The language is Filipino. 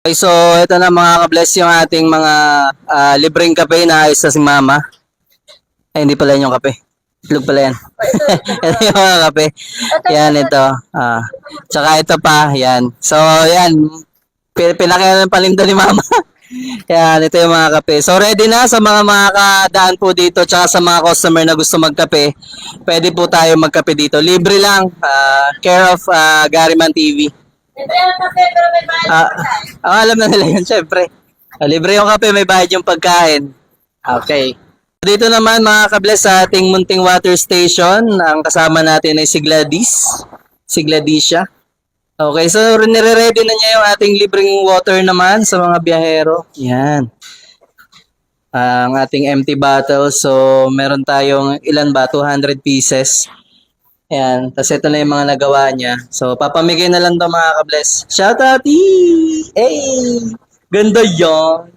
Okay, so ito na mga ka-bless yung ating mga libreng kape na ayos na si Mama. Ay, hindi pala yun yung kape. Itlog pala yan. Ito yung mga kape. Yan, ito. Tsaka ito pa, yan. So, yan. Pinakailan ng palinda ni Mama. Yan, ito yung mga kape. So, ready na sa mga makakadaan po dito tsaka sa mga customer na gusto magkape. Pwede po tayo magkape dito. Libre lang. Care of Garyman TV. Libre ang kape pero may bayad Ah, yung pagkain. alam na nila yun, syempre. Libre yung kape, may bayad yung pagkain. Okay. Dito naman mga kabless sa ating munting water station, ang kasama natin ay si Gladys. Si Gladicia. Okay, so nire-ready na niya yung ating libreng water naman sa mga biyahero. Yan. Ang ating empty bottle. So, meron tayong ilan ba? 200 pieces. Ayan. Tapos ito na yung mga nagawa niya. So, papamigay na lang daw mga kabless. Shout out! Hey! Ganda yan!